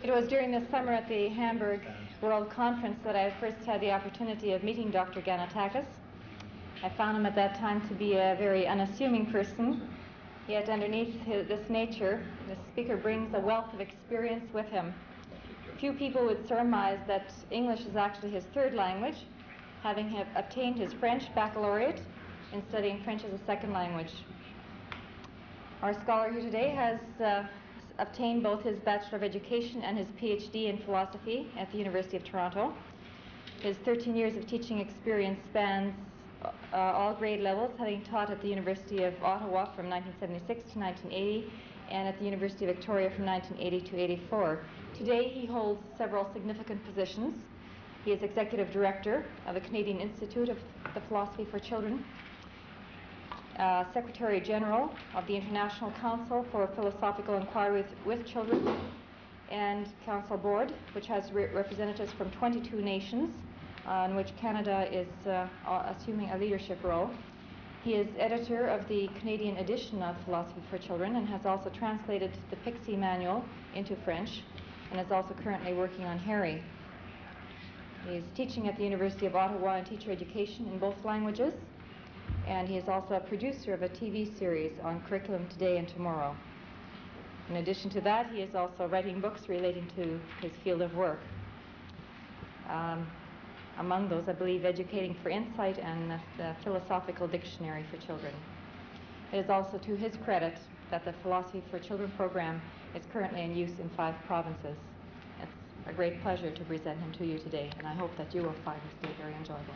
It was during the summer at the Hamburg World Conference that I first had the opportunity of meeting Dr. Ghanotakis. I found him at that time to be a very unassuming person, yet underneath this nature, the speaker brings a wealth of experience with him. Few people would surmise that English is actually his third language, having obtained his French baccalaureate in studying French as a second language. Our scholar here today has obtained both his Bachelor of Education and his PhD in philosophy at the University of Toronto. His 13 years of teaching experience spans all grade levels, having taught at the University of Ottawa from 1976 to 1980 and at the University of Victoria from 1980 to 84. Today he holds several significant positions. He is Executive Director of the Canadian Institute of the Philosophy for Children, Secretary General of the International Council for Philosophical Inquiry with Children, and Council Board, which has representatives from 22 nations, in which Canada is assuming a leadership role. He is editor of the Canadian edition of Philosophy for Children and has also translated the Pixie Manual into French and is also currently working on Harry. He is teaching at the University of Ottawa in teacher education in both languages, and he is also a producer of a TV series on curriculum today and tomorrow. In addition to that, he is also writing books relating to his field of work. Among those, I believe, Educating for Insight and the Philosophical Dictionary for Children. It is also to his credit that the Philosophy for Children program is currently in use in 5 provinces. It's a great pleasure to present him to you today, and I hope that you will find his day very enjoyable.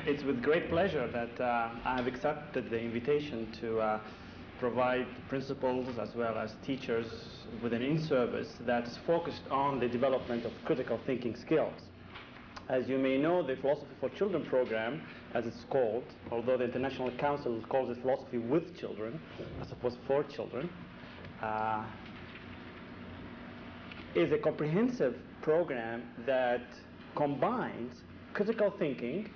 It's with great pleasure that I have accepted the invitation to provide principals as well as teachers with an in-service that's focused on the development of critical thinking skills. As you may know, the Philosophy for Children program, as it's called, although the International Council calls it Philosophy with Children, as opposed to for children, is a comprehensive program that combines critical thinking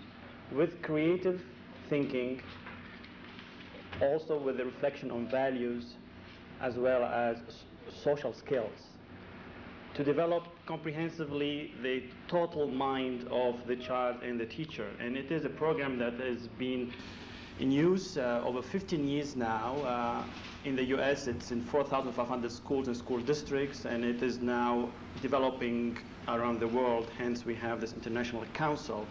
with creative thinking, also with the reflection on values as well as social skills, to develop comprehensively the total mind of the child and the teacher. And it is a program that has been in use over 15 years now. In the US, it's in 4,500 schools and school districts, and it is now developing around the world. Hence, we have this International Council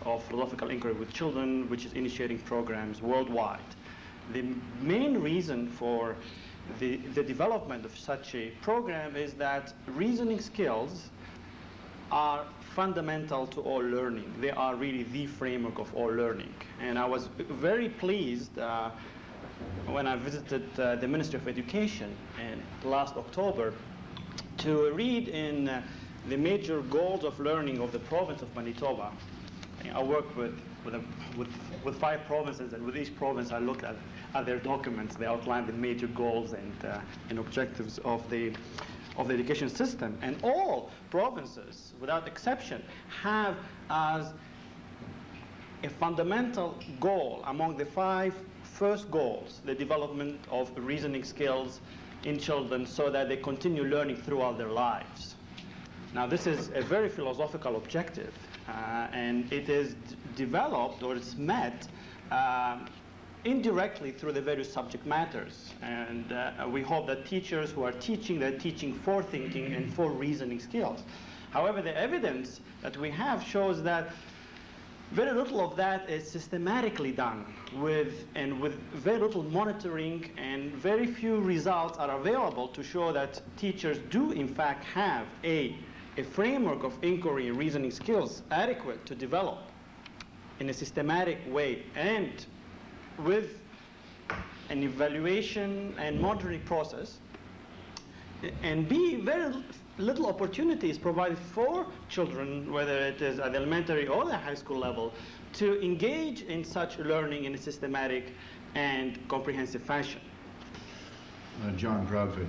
of Philosophical Inquiry with Children, which is initiating programs worldwide. The main reason for the development of such a program is that reasoning skills are fundamental to all learning. They are really the framework of all learning. And I was very pleased when I visited the Ministry of Education last October to read in the major goals of learning of the province of Manitoba. I work with 5 provinces, and with each province I look at their documents. They outline the major goals and objectives of the education system. And all provinces, without exception, have as a fundamental goal among the 5 first goals the development of reasoning skills in children so that they continue learning throughout their lives. Now, this is a very philosophical objective, and it is developed, or it's met indirectly through the various subject matters. And we hope that teachers who are teaching, they're teaching for thinking and for reasoning skills. However, the evidence that we have shows that very little of that is systematically done with very little monitoring, and very few results are available to show that teachers do in fact have a framework of inquiry and reasoning skills adequate to develop in a systematic way, and with an evaluation and monitoring process, and B, very little opportunities provided for children, whether it is at the elementary or the high school level, to engage in such learning in a systematic and comprehensive fashion. John Profit,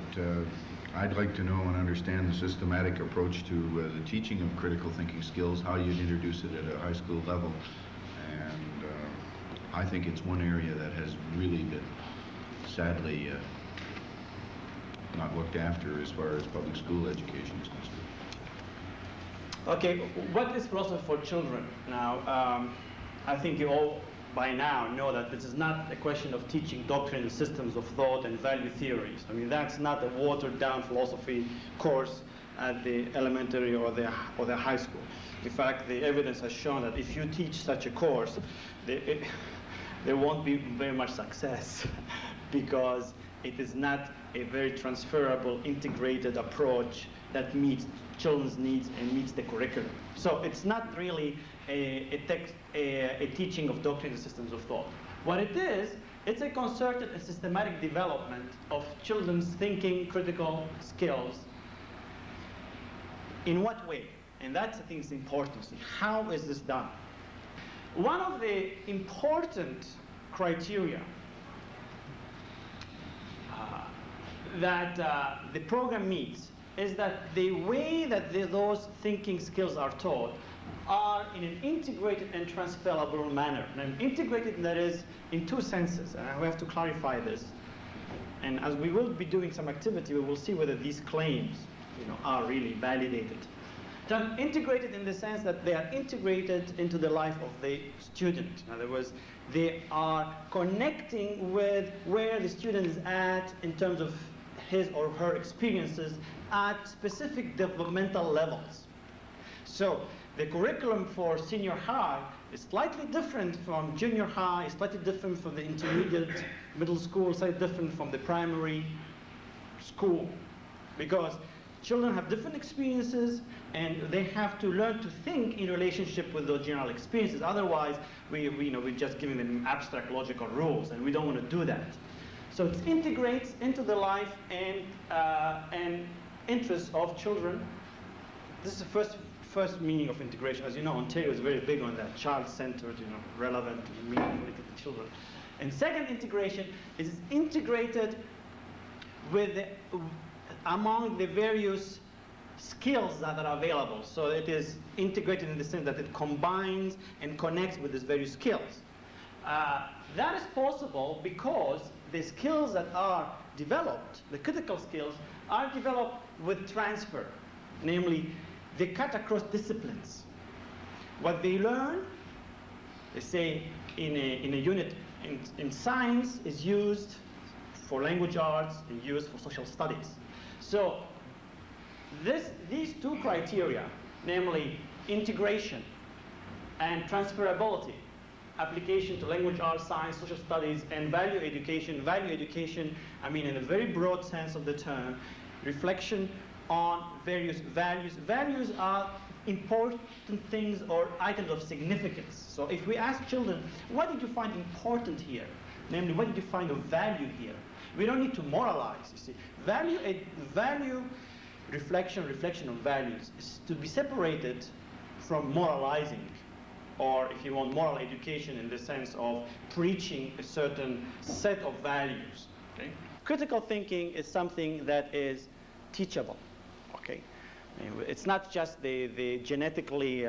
I'd like to know and understand the systematic approach to the teaching of critical thinking skills, how you'd introduce it at a high school level. And I think it's one area that has really been sadly not looked after as far as public school education is concerned. Okay, what is philosophy for children? Now, I think you all by now know that this is not a question of teaching doctrine and systems of thought and value theories. I mean, that's not a watered-down philosophy course at the elementary or the high school. In fact, the evidence has shown that if you teach such a course, there won't be very much success because it is not a very transferable, integrated approach that meets children's needs and meets the curriculum. So it's not really a teaching of doctrine and systems of thought. What it is, it's a concerted and systematic development of children's thinking, critical skills. In what way? And that's, I think, is important. How is this done? One of the important criteria that the program meets is that the way that those thinking skills are taught are in an integrated and transferable manner. And integrated, that is, in two senses, and I have to clarify this. And as we will be doing some activity, we will see whether these claims, are really validated. They're integrated in the sense that they are integrated into the life of the student. In other words, they are connecting with where the student is at in terms of his or her experiences at specific developmental levels. So the curriculum for senior high is slightly different from junior high, slightly different from the intermediate, middle school, slightly different from the primary school, because children have different experiences and they have to learn to think in relationship with those general experiences. Otherwise, we're just giving them abstract logical rules, and we don't want to do that. So it integrates into the life and interests of children. This is the first meaning of integration. As you know, Ontario is very big on that, child-centered, relevant, meaningful to children. And second integration is integrated with among the various skills that are available. So it is integrated in the sense that it combines and connects with these various skills. That is possible because the skills that are developed, the critical skills, are developed with transfer. Namely, they cut across disciplines. What they learn, they say in a unit in science, is used for language arts and used for social studies. So these two criteria, namely integration and transferability, application to language arts, science, social studies, and value education. Value education, I mean in a very broad sense of the term, reflection on various values. Values are important things or items of significance. So if we ask children, what did you find important here? Namely, what did you find of value here? We don't need to moralize, you see. Value reflection of values is to be separated from moralizing, or if you want, moral education in the sense of preaching a certain set of values. Okay? Critical thinking is something that is teachable. Okay? It's not just the genetically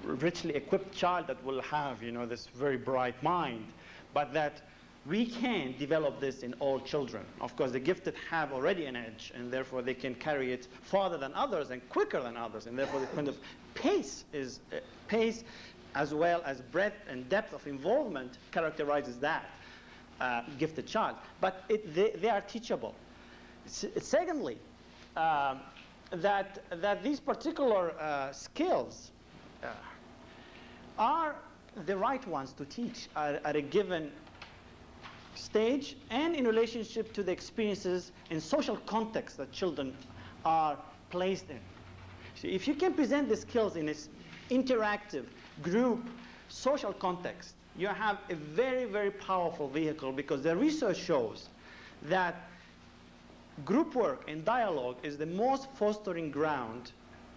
richly equipped child that will have, this very bright mind, but that we can develop this in all children. Of course, the gifted have already an edge, and therefore they can carry it farther than others and quicker than others, and therefore the kind of pace as well as breadth and depth of involvement characterizes that gifted child. But they are teachable. Secondly, that these particular skills are the right ones to teach at a given stage and in relationship to the experiences and social context that children are placed in. So if you can present the skills in this interactive group social context, you have a very, very powerful vehicle, because the research shows that group work and dialogue is the most fostering ground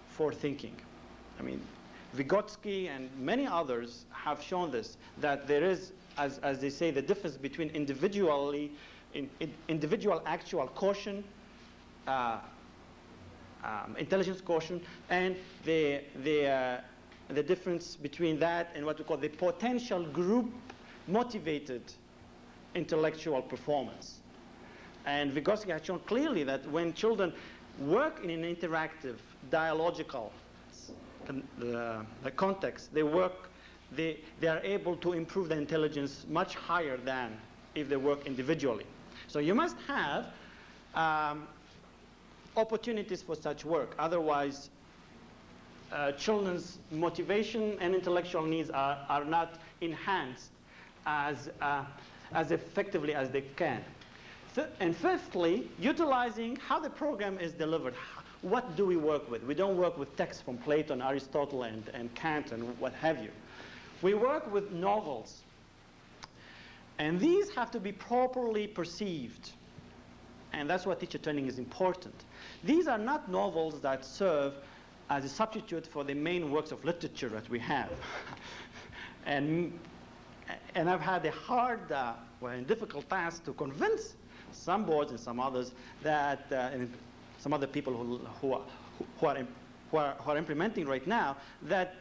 for thinking. I mean, Vygotsky and many others have shown this, that there is, as they say, the difference between individual actual quotient, intelligence quotient, and the difference between that and what we call the potential group motivated intellectual performance. And Vygotsky has shown clearly that when children work in an interactive, dialogical context, they are able to improve their intelligence much higher than if they work individually. So you must have opportunities for such work. Otherwise, children's motivation and intellectual needs are not enhanced as effectively as they can. And fifthly, utilizing how the program is delivered. What do we work with? We don't work with texts from Plato and Aristotle and Kant and what have you. We work with novels. And these have to be properly perceived. And that's why teacher training is important. These are not novels that serve as a substitute for the main works of literature that we have. and I've had a hard and difficult task to convince some boards and some others that, and some other people who are implementing right now, that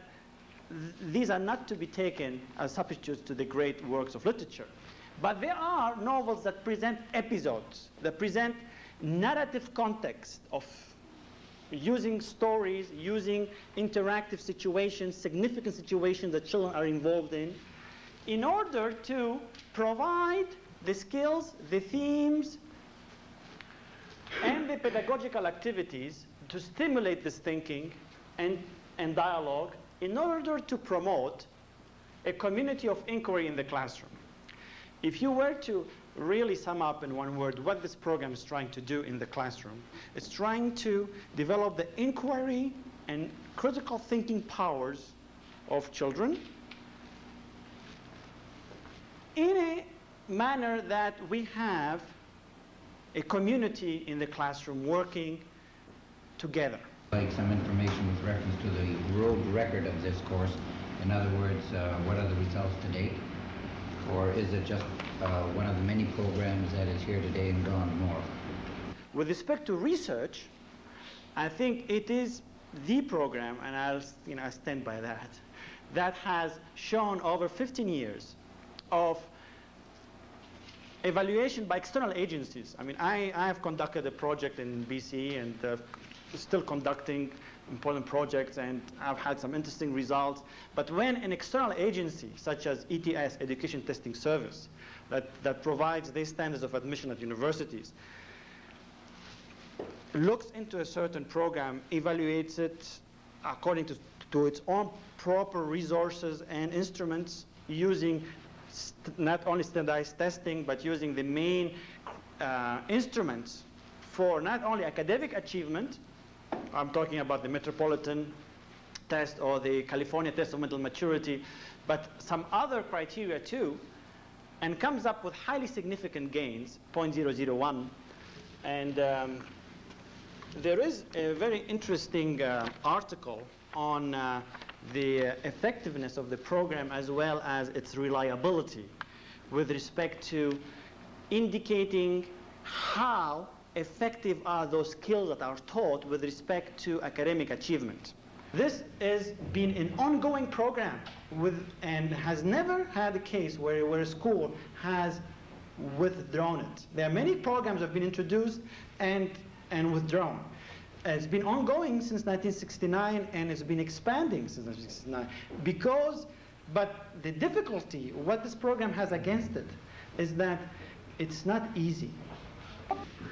these are not to be taken as substitutes to the great works of literature. But there are novels that present episodes, that present narrative context of using stories, using interactive situations, significant situations that children are involved in order to provide the skills, the themes, and the pedagogical activities to stimulate this thinking and dialogue in order to promote a community of inquiry in the classroom. If you were to really sum up in one word what this program is trying to do in the classroom, it's trying to develop the inquiry and critical thinking powers of children in a manner that we have a community in the classroom working together. Like some information with reference to the road record of this course. In other words, what are the results to date? Or is it just one of the many programs that is here today and gone north? With respect to research, I think it is the program, and I stand by that, that has shown over 15 years of evaluation by external agencies. I mean, I have conducted a project in BC and still conducting important projects, and I've had some interesting results. But when an external agency, such as ETS, Education Testing Service, that provides the standards of admission at universities, looks into a certain program, evaluates it according to its own proper resources and instruments, using not only standardized testing, but using the main instruments for not only academic achievement. I'm talking about the Metropolitan Test or the California Test of Mental Maturity, but some other criteria too, and comes up with highly significant gains, 0.001. And there is a very interesting article on the effectiveness of the program as well as its reliability with respect to indicating how effective are those skills that are taught with respect to academic achievement. This has been an ongoing program and has never had a case where a school has withdrawn it. There are many programs that have been introduced and withdrawn. It's been ongoing since 1969 and it's been expanding since 1969 but the difficulty, what this program has against it, is that it's not easy.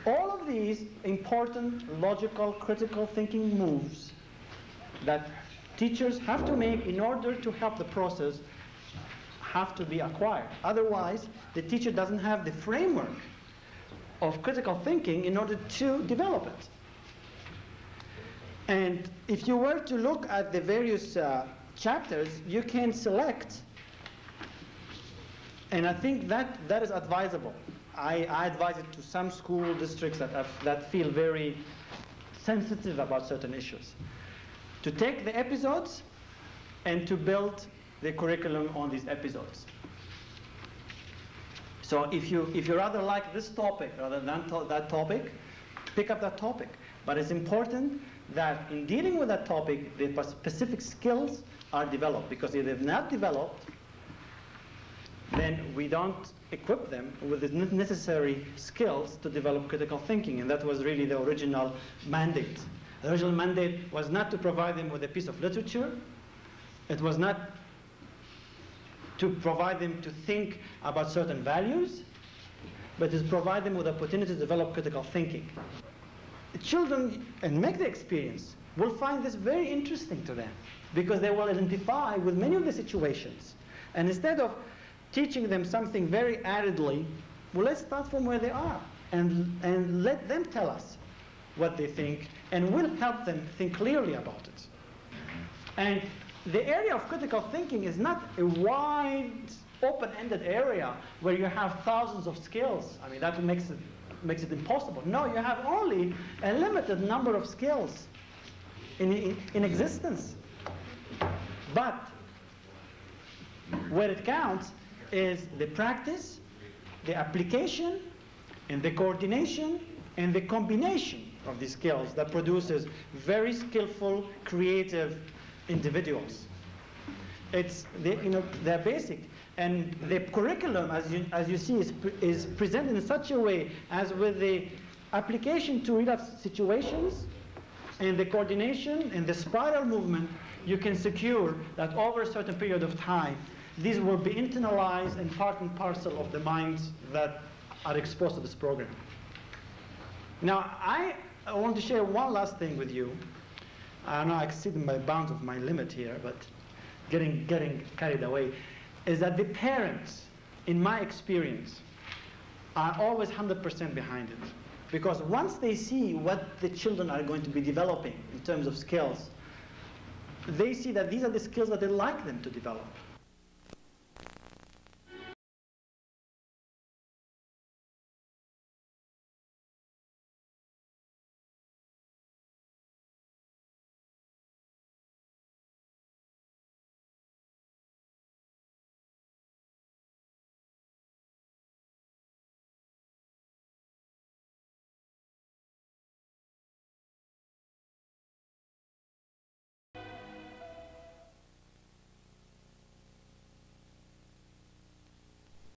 All of these important, logical, critical thinking moves that teachers have to make in order to help the process have to be acquired. Otherwise, the teacher doesn't have the framework of critical thinking in order to develop it. And if you were to look at the various chapters, you can select, and I think that is advisable. I advise it to some school districts that feel very sensitive about certain issues, to take the episodes and to build the curriculum on these episodes. So if you rather like this topic rather than that topic, pick up that topic. But it's important that in dealing with that topic, the specific skills are developed, because if they're not developed, then we don't equip them with the necessary skills to develop critical thinking. And that was really the original mandate. The original mandate was not to provide them with a piece of literature. It was not to provide them to think about certain values, but to provide them with the opportunity to develop critical thinking. The children, and make the experience, will find this very interesting to them because they will identify with many of the situations. And instead of teaching them something very aridly, well, let's start from where they are and let them tell us what they think, and we'll help them think clearly about it. And the area of critical thinking is not a wide, open-ended area where you have thousands of skills. I mean, that makes it impossible. No, you have only a limited number of skills in existence. But where it counts is the practice, the application, and the coordination, and the combination of these skills that produces very skillful, creative individuals. They're basic. And the curriculum, as you see, is presented in such a way as with the application to real-life situations and the coordination and the spiral movement, you can secure that over a certain period of time, these will be internalized and part and parcel of the minds that are exposed to this program. Now, I want to share one last thing with you. I know I exceeded my bounds of my limit here, but getting carried away, is that the parents, in my experience, are always 100% behind it. Because once they see what the children are going to be developing in terms of skills, they see that these are the skills that they like them to develop.